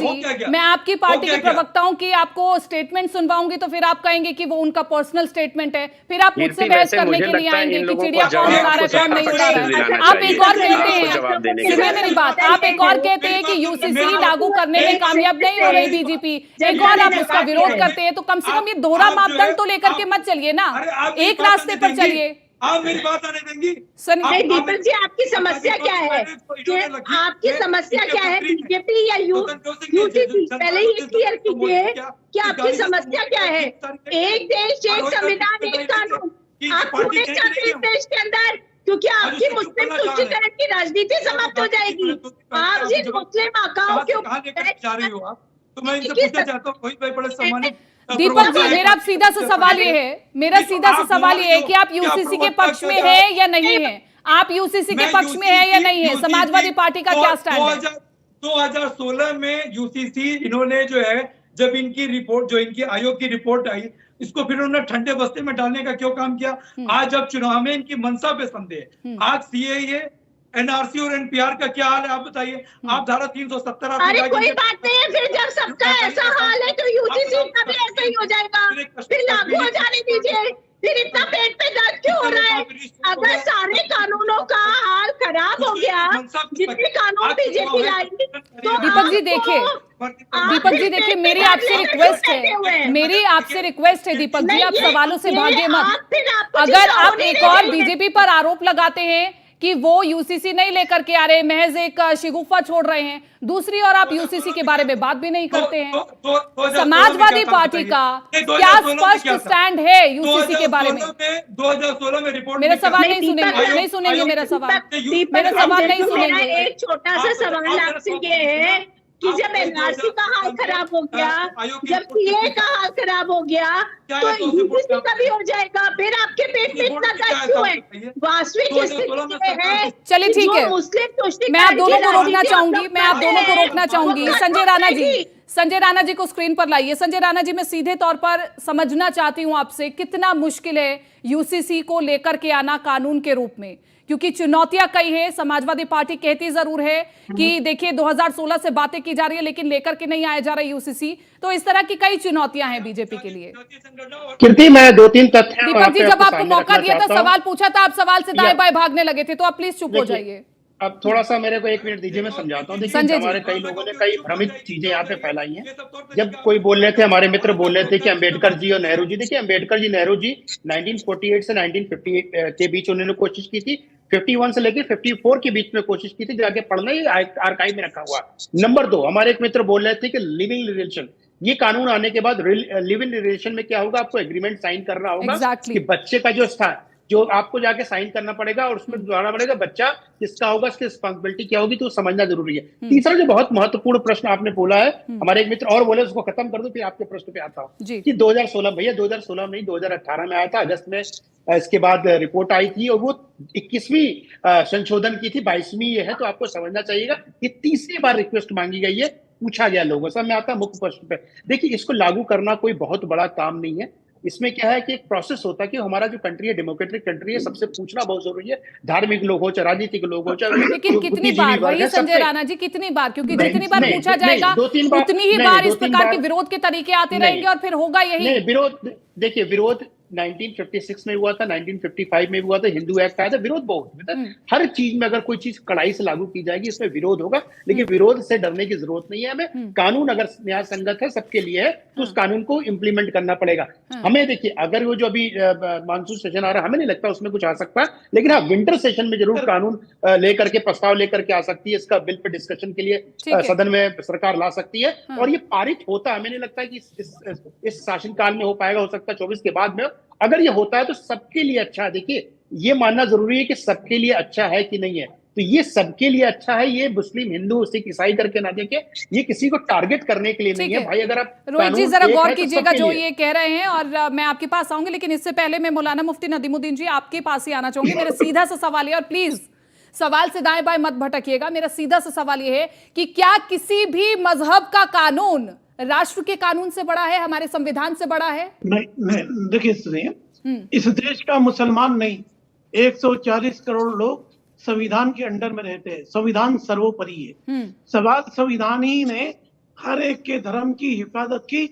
मैं आपकी पार्टी के प्रवक्ताओं की आपको स्टेटमेंट सुनवाऊंगी तो फिर आप कहेंगे कि वो उनका पर्सनल स्टेटमेंट है, फिर आप मुझसे बहस करने के लिए आएंगे कि चिड़िया कौन उड़ा रहा है कौन नहीं उड़ा रहा है। आप एक और कहते हैं, सुनिए मेरी बात, आप एक और कहते हैं कि यूसीसी लागू करने में कामयाब नहीं हो रही बीजेपी, एक और आप उसका विरोध करते हैं, तो कम से कम ये दोहरा मापदंड तो लेकर के मत चलिए ना, एक रास्ते पर चलिए। आप मेरी बात आने देंगी? नहीं दीपक जी, आपकी समस्या क्या है? आपकी समस्या क्या है, बीजेपी या यूसीसी? पहले ये क्लियर कीजिए कि आपकी समस्या क्या है। एक देश एक संविधान एक कानून, आप पूरे चाहते हैं इस देश के अंदर, क्योंकि आपकी मुस्लिम तुष्टीकरण की राजनीति समाप्त हो जाएगी। आप जिन मुस्लिम आकाओं के ऊपर, तो मैं इनसे पूछना चाहता हूँ, कोई बड़े सम्मानित दीपक जी, मेरा सीधा सा सवाल ये है कि आप यूसीसी के पक्ष में है या नहीं है? आप यूसीसी के पक्ष में है या नहीं है? समाजवादी पार्टी का क्या स्टैंड है? 2016 में यूसीसी इन्होंने जो है, जब इनकी रिपोर्ट, जो इनकी आयोग की रिपोर्ट आई, इसको फिर उन्होंने ठंडे बस्ते में डालने का क्यों काम किया? आज जब चुनाव में इनकी मनसा पे संदेह, आज सीएए, एनआरसी और एनपीआर का क्या हाल है आप बताइए। आप धारा 370 अरे कोई बात नहीं है, फिर जब सबका ऐसा हाल है तो यूजीसी का भी ऐसा ही हो जाएगा, फिर लागू हो जाने दीजिए। फिर इतना पेट पे दर्द क्यों हो रहा है? अगर सारे कानूनों का हाल खराब हो गया, जितने कानून बीजेपी लाएगी, तो दीपक जी देखिए, मेरी आपसे रिक्वेस्ट है दीपक जी, आप सवालों से भागे मत। अगर आप एक और बीजेपी पर आरोप लगाते हैं कि वो यूसीसी नहीं लेकर के आ रहे, महज एक शगुफा छोड़ रहे हैं, दूसरी ओर आप यूसीसी के बारे में बात भी नहीं करते हैं। समाजवादी पार्टी का क्या स्पष्ट स्टैंड है यूसीसी के बारे में? 2016 में रिपोर्ट, मेरा सवाल नहीं सुनेंगे मेरा सवाल नहीं सुनेंगे। एक छोटा सा सवाल आपसे ये है कि जब एनआरसी का हाल खराब हो गया, जब सीए का हाल खराब हो गया, तो यूसीसी का भी हो जाएगा। फिर आपके पेट में इतना दर्द क्यों है? वास्तविक स्थिति है। चलिए ठीक है, मैं आप दोनों को रोकना चाहूंगी। संजय राणा जी को स्क्रीन पर लाइए। संजय राणा जी, मैं सीधे तौर पर समझना चाहती हूं आपसे, कितना मुश्किल है यूसीसी को लेकर के आना कानून के रूप में, क्योंकि चुनौतियां कई है। समाजवादी पार्टी कहती जरूर है कि देखिए 2016 से बातें की जा रही है लेकिन लेकर के नहीं आया जा रहा यूसीसी, तो इस तरह की कई चुनौतियां हैं बीजेपी के लिए। कीर्ति, मैं 2-3 तथ्य दीपक जी, जब आपको मौका दिया था, सवाल पूछा था, आप सवाल से दाएं बाएं भागने लगे थे, तो आप प्लीज चुप हो जाइए। अब थोड़ा सा मेरे को 1 मिनट दीजिए, मैं समझाता हूँ। देखिए, हमारे कई लोगों ने कई भ्रमित चीजें यहाँ पे फैलाई हैं। जब कोई बोल रहे थे, हमारे मित्र बोल रहे थे कि अंबेडकर जी और नेहरू जी, देखिए अम्बेडकर जी, नेहरू जी 1948 से 1958 के बीच उन्होंने कोशिश की थी, 51 से लेकर 54 के बीच में कोशिश की थी, जाके पढ़ना ही आर्काइव में रखा हुआ। नंबर 2, हमारे एक मित्र बोल रहे थे कि लिविंग रिलेशन, ये कानून आने के बाद लिविंग रिलेशन में क्या होगा, आपको एग्रीमेंट साइन करना होगा कि बच्चे का जो स्थान, जो आपको जाके साइन करना पड़ेगा और उसमें बताना पड़ेगा बच्चा किसका होगा, इसकी रिस्पॉन्सिबिलिटी क्या होगी, तो समझना जरूरी है। तीसरा जो बहुत महत्वपूर्ण प्रश्न आपने बोला है, हमारे एक मित्र और बोले, उसको खत्म कर दो फिर आपके प्रश्न पे आता हूँ कि 2016, भैया 2016 में नहीं, 2018 में आया था, अगस्त में इसके बाद रिपोर्ट आई थी और वो 21वीं संशोधन की थी, 22वीं ये है, तो आपको समझना चाहिएगा कि तीसरी बार रिक्वेस्ट मांगी गई है, पूछा गया लोगों से। मैं आता मुख्य प्रश्न पे। देखिए, इसको लागू करना कोई बहुत बड़ा काम नहीं है। इसमें क्या है कि एक प्रोसेस होता है कि हमारा जो कंट्री है डेमोक्रेटिक कंट्री है, सबसे पूछना बहुत जरूरी है, धार्मिक लोग हो चाहे राजनीतिक लोग हो चाहे। लेकिन कितनी बार, वही संजय राणा जी, कितनी बार, क्योंकि जितनी बार पूछा जाएगा उतनी ही बार इस प्रकार के विरोध के तरीके आते रहेंगे और फिर होगा यही। विरोध, देखिए विरोध 1956 में हुआ था, 1955 में हुआ था, हिंदू एक्ट आया था, विरोध बहुत हुआ था। हर चीज में अगर कोई चीज कड़ाई से लागू की जाएगी इसमें विरोध होगा, लेकिन विरोध से डरने की जरूरत नहीं है हमें। कानून अगर न्याय संगत है, सबके लिए है, तो उस कानून को इम्प्लीमेंट करना पड़ेगा। हमें देखिए, अगर वो जो अभी मानसून सेशन आ रहा है, हमें नहीं लगता उसमें कुछ आ सकता है, लेकिन हाँ विंटर सेशन में जरूर कानून लेकर के, प्रस्ताव लेकर के आ सकती है। इसका बिल पे डिस्कशन के लिए सदन में सरकार ला सकती है, और ये पारित होता है। हमें नहीं लगता है कि इस शासनकाल में हो पाएगा, हो सकता है 24 के बाद में। अगर ये होता है तो सबके लिए अच्छा है। देखिए, ये मानना जरूरी है कि सबके लिए अच्छा है कि नहीं है, तो ये सबके लिए अच्छा है। ये मुस्लिम, हिंदू, सिख, ईसाई करके ना देखे, ये किसी को टारगेट करने के लिए नहीं है भाई। अगर आप रोहित जी जरा गौर कीजिएगा जो ये कह रहे हैं, और मैं आपके पास आऊंगी, लेकिन इससे पहले मैं मौलाना मुफ्ती नदीमुद्दीन जी आपके पास ही आना चाहूंगी। मेरा सीधा सा सवाल है, और प्लीज सवाल से दाएं बाएं मत भटकिएगा। मेरा सीधा सा सवाल ये है कि क्या किसी भी मजहब का कानून राष्ट्र के कानून से बड़ा है, हमारे संविधान से बड़ा है? नहीं, देखिए सुनिए, इस देश का मुसलमान नहीं, 140 करोड़ लोग संविधान के अंडर में रहते हैं। संविधान सर्वोपरि है। संविधान ही ने हर एक के धर्म की हिफाजत की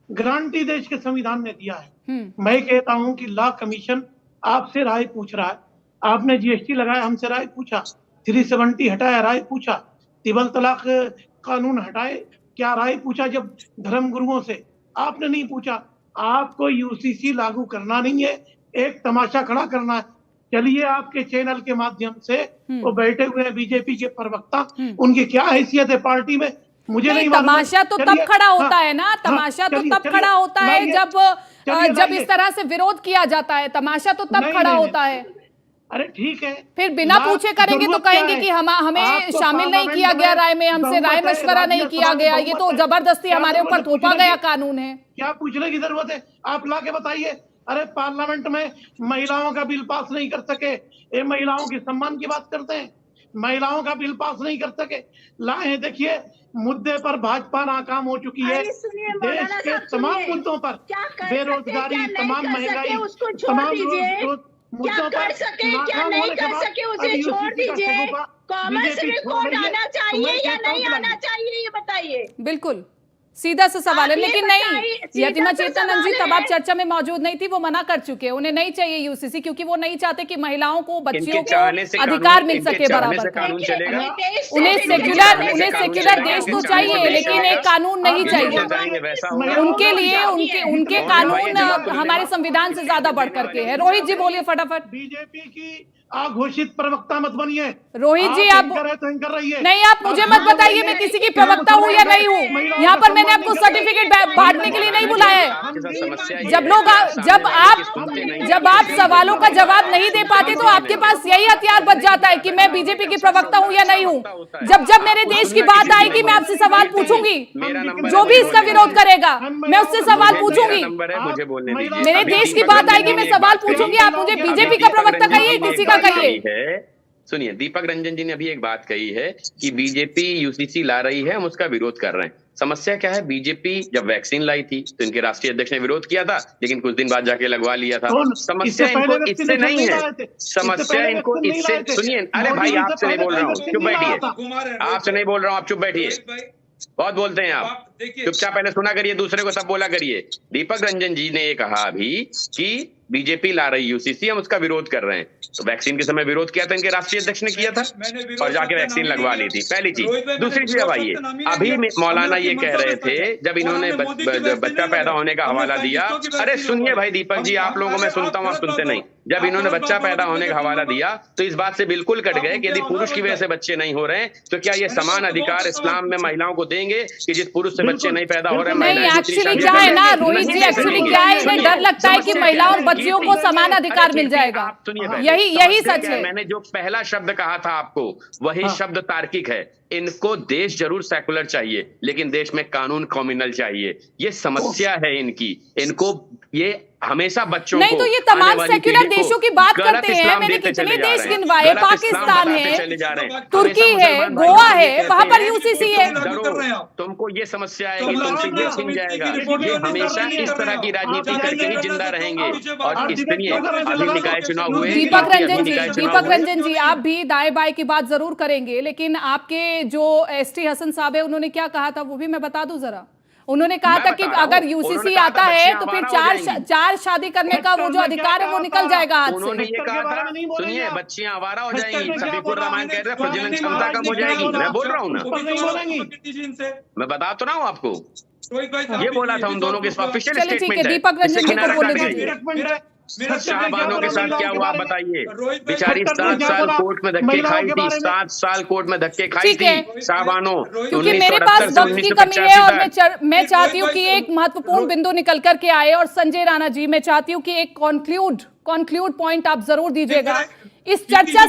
गारंटी देश के संविधान ने दिया है। मैं कहता हूं कि लॉ कमीशन आपसे राय पूछ रहा है। आपने जीएसटी लगाया, हमसे राय पूछा। 370 हटाया, राय पूछा। तिबल तलाक कानून हटाए, क्या राय पूछा जब धर्म गुरुओं से? आपने नहीं पूछा। आपको यूसीसी लागू करना नहीं है, एक तमाशा खड़ा करना है। चलिए, आपके चैनल के माध्यम से वो बैठे हुए हैं बीजेपी के प्रवक्ता, उनकी क्या हैसियत है पार्टी में मुझे नहीं मालूम। तमाशा तो तब खड़ा होता है ना, तमाशा तो तब खड़ा होता है जब इस तरह से विरोध किया जाता है। तमाशा तो तब खड़ा होता है। अरे ठीक है, फिर बिना पूछे करेंगे तो कहेंगे कि हमें शामिल नहीं किया गया राय में, हमसे राय मशवरा नहीं किया गया, ये तो जबरदस्ती हमारे ऊपर थोपा गया कानून है। क्या पूछने की जरूरत है? आप ला के बताइए। अरे पार्लियामेंट में महिलाओं का बिल पास नहीं कर सके, ये महिलाओं के सम्मान की बात करते हैं, महिलाओं का बिल पास नहीं कर सके, लाए। देखिए, मुद्दे पर भाजपा नाकाम हो चुकी है। देश के तमाम मुद्दों पर, बेरोजगारी, तमाम महंगाई, तमाम मुद्दों पर नाकाम होने के बाद उसे छोड़ दीजिए। कॉमर्स में कौन आना चाहिए या नहीं आना चाहिए, ये बताइए। बिल्कुल सीधा सा सवाल है, लेकिन नहीं, यतिमा चेतन जी तब आप चर्चा में मौजूद नहीं थी, वो मना कर चुके हैं। उन्हें नहीं चाहिए यूसीसी, क्योंकि वो नहीं चाहते कि महिलाओं को, बच्चियों को अधिकार मिल सके बराबर का। उन्हें सेक्युलर देश तो चाहिए, लेकिन एक कानून नहीं चाहिए उनके लिए। उनके कानून हमारे संविधान से ज्यादा बढ़ करके है। रोहित जी बोलिए फटाफट। बीजेपी की अघोषित प्रवक्ता मत बनिए। रोहित जी आप कर रही है। नहीं, आप मुझे मत बताइए मैं किसी की प्रवक्ता हूँ या नहीं हूँ। यहाँ पर मैंने आपको सर्टिफिकेट बांटने के लिए नहीं बुलाया है। जब आप सवालों का जवाब नहीं दे पाते तो आपके पास यही हथियार बच जाता है कि मैं बीजेपी की प्रवक्ता हूँ या नहीं हूँ। जब मेरे देश की बात आएगी मैं आपसे सवाल पूछूंगी, जो भी इसका विरोध करेगा मैं उससे सवाल पूछूंगी। मेरे देश की बात आएगी मैं सवाल पूछूंगी। आप मुझे बीजेपी का प्रवक्ता कहिए, किसी का कहिए। सुनिए, दीपक रंजन जी ने अभी एक बात कही है कि बीजेपी यूसीसी ला रही है, हम उसका विरोध कर रहे हैं। समस्या क्या है? बीजेपी जब वैक्सीन लाई थी तो इनके राष्ट्रीय अध्यक्ष ने विरोध किया था, लेकिन कुछ दिन बाद जाके लगवा लिया था। समस्या इनको इससे नहीं है, समस्या इनको इससे, सुनिए, अरे भाई आपसे नहीं बोल रहा हूँ, चुप बैठिए। आपसे नहीं बोल रहा हूँ, आप चुप बैठिए। बहुत बोलते हैं आप, चुपचाप पहले सुना करिए, दूसरे को सब बोला करिए। दीपक रंजन जी ने ये कहा अभी कि बीजेपी ला रही यूसीसी, हम उसका विरोध कर रहे हैं। तो वैक्सीन के समय विरोध किया था इनके राष्ट्रीय अध्यक्ष ने किया था, और जाके वैक्सीन लगवा ली थी। पहली चीज। दूसरी चीज, अब आइए, अभी मौलाना ये कह रहे थे जब इन्होंने बच्चा पैदा होने का हवाला दिया। अरे सुनिए भाई दीपक जी, आप लोगों को मैं सुनता हूँ, आप सुनते नहीं। जब इन्होंने बच्चा पैदा होने का हवाला दिया तो इस बात से बिल्कुल कट गए कि यदि पुरुष की वजह से बच्चे नहीं हो रहे हैं तो क्या ये समान अधिकार इस्लाम में महिलाओं को देंगे कि जिस पुरुष से बच्चे नहीं पैदा हो रहे हैं? नहीं, एक्चुअली क्या है ना रोहित जी, एक्चुअली क्या है, इन्हें डर लगता है कि महिलाओं और बच्चियों को समान अधिकार मिल जाएगा। यही सच है। मैंने जो पहला शब्द कहा था आपको, वही शब्द तार्किक है। इनको देश जरूर सेकुलर चाहिए, लेकिन देश में कानून कम्युनल चाहिए। ये समस्या है इनकी। इनको ये हमेशा बच्चों नहीं तो ये तमाम सेक्युलर देशों की बात करते हैं। मैंने कितने देश गिनवाए, पाकिस्तान है, तुर्की है, गोवा है, वहां पर यूसीसी है। तुमको ये समस्या है कि तुमसे ये छिन जाएगा। ये हमेशा इस तरह की राजनीति करके ही जिंदा रहेंगे। और इसलिए अभी निकाय चुनाव हुए। दीपक रंजन जी आप भी दाएं बाएं की बात जरूर करेंगे, लेकिन आपके जो एसटी हसन साहब है उन्होंने क्या कहा था वो भी मैं बता दूं जरा। उन्होंने कहा मैं था कि बता रहा अगर हूं, यूसीसी उन्होंने कहा आता था है बच्चियां तो फिर आवारा हो जाएंगी। चार शादी करने का वो जो अधिकार है वो निकल जाएगा हाथ उन्होंने से। ये कहा था, नहीं बोलेंगे सुनिए, आप। बच्चियां आवारा हो हस्तर जाएंगी, में क्या शफीकुर बोला? रहमान कह रहे हैं प्रजनन मैंने क्षमता महाराज कम ने हो क्या जाएगी। बोला? मैं बोल रहा हूँ ना, पर नहीं बोलेंगी। मैं बता तो रहा हूँ आपको, रोहित भाई ये बोला था उन दोनों के ऑफिशियल चलिए ठीक है, स्टेटमेंट है। दीपक रंजन इससे जी को किनारा बोलने हटना दीजिए। चाहिए। मेरा शाहबानों के साथ क्या हुआ आप बताइए। रोहित भाई, बेचारी हस्तर में 7 क्या साल बोला? कोर्ट में धक्के महिलाओं खाई के थी, बारे में? 7 साल कोर्ट में धक्के खाई ठीक है। थी शाहबानो, क्योंकि मेरे पास 1978 से वक्त की कमी है 1985 और तक। मैं चाहती हूँ कि एक महत्वपूर्ण बिंदु निकल करके आए। और संजय राणा जी, मैं चाहती हूँ कि एक कॉन्क्लूड पॉइंट आप जरूर दीजिएगा। इस चर्चा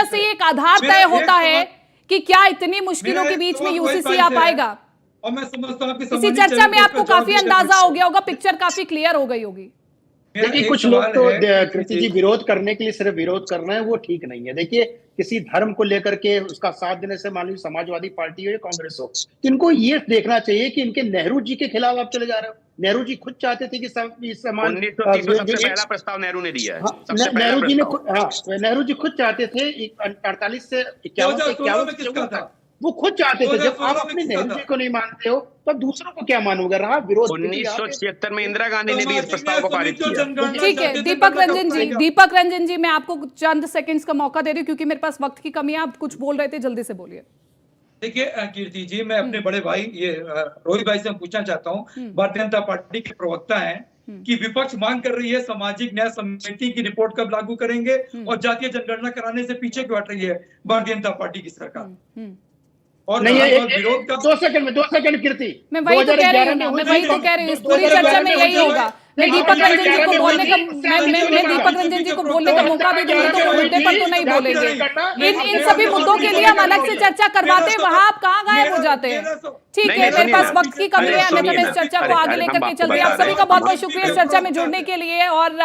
से ही एक आधार तय होता है कि क्या इतनी मुश्किलों के बीच में यूसीसी आ पाएगा। और मैं समझता हूँ कि इसी चर्चा में आपको काफी अंदाजा हो गया होगा, पिक्चर काफी क्लियर हो गई होगी। देखिए, कुछ लोग तो कृति जी विरोध करने के लिए सिर्फ विरोध कर रहे हैं, वो ठीक नहीं है। देखिए, किसी धर्म को लेकर के उसका साथ देने से, मान लीजिए समाजवादी पार्टी हो या कांग्रेस हो, इनको ये देखना चाहिए कि इनके नेहरू जी के खिलाफ आप चले जा रहे हो। नेहरू जी खुद चाहते थे कि समान 1930 में सबसे पहला प्रस्ताव नेहरू ने दिया है। सबसे पहला नेहरू जी ने प्रस्ताव। नेहरू जी खुद चाहते थे 48 से 51 तक, वो खुद चाहते थे। जब आप अपने नेहरू जी को नहीं मानते हो तो दूसरों को क्या मानोगे? रहा विरोध 1976 में इंदिरा गांधी ने भी इस प्रस्ताव को पारित किया। ठीक है दीपक रंजन जी, मैं आपको चंद सेकंड्स का मौका दे रही हूँ क्योंकि मेरे पास वक्त की कमी है। आप कुछ बोल रहे थे, जल्दी से बोलिए। देखिए कीर्ति जी, मैं अपने बड़े भाई ये रोहित भाई से पूछना चाहता हूँ, भारतीय जनता पार्टी के प्रवक्ता हैं कि विपक्ष मांग कर रही है सामाजिक न्याय समिति की रिपोर्ट कब लागू करेंगे और जातीय जनगणना कराने से पीछे क्यों हट रही है भारतीय जनता पार्टी की सरकार। और नहीं, विरोध का 2 सेकंड कीर्ति, मैं वही तो कह रही हूँ, मैं वही तो कह रही हूँ, इस पूरी चर्चा में यही होगा। मैं दीपक रंजन जी को बोलने का दीपक रंजन जी को बोलने का मौका भी दूंगी तो वो मुद्दे पर तो नहीं बोलेंगे। इन सभी मुद्दों के लिए हम अलग से चर्चा करवाते हैं, वहां आप कहाँ गायब हो जाते हैं। ठीक है, मेरे पास वक्त की कमी है, अन्यथा मैं इस चर्चा को आगे लेकर के चलती। आप सभी का बहुत बहुत शुक्रिया इस चर्चा में जुड़ने के लिए और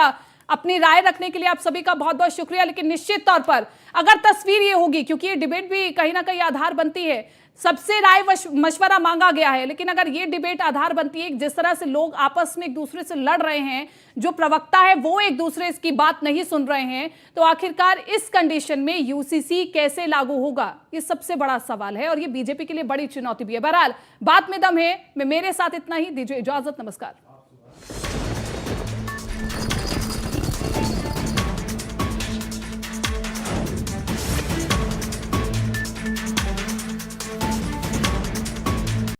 अपनी राय रखने के लिए आप सभी का बहुत बहुत शुक्रिया। लेकिन निश्चित तौर पर अगर तस्वीर ये होगी, क्योंकि ये डिबेट भी कहीं ना कहीं आधार बनती है, सबसे राय मशवरा मांगा गया है, लेकिन अगर ये डिबेट आधार बनती है, जिस तरह से लोग आपस में एक दूसरे से लड़ रहे हैं, जो प्रवक्ता है वो एक दूसरे की बात नहीं सुन रहे हैं, तो आखिरकार इस कंडीशन में यूसीसी कैसे लागू होगा, ये सबसे बड़ा सवाल है और ये बीजेपी के लिए बड़ी चुनौती भी है। बहरहाल बात में दम है। मेरे साथ इतना ही, दीजिए इजाजत, नमस्कार।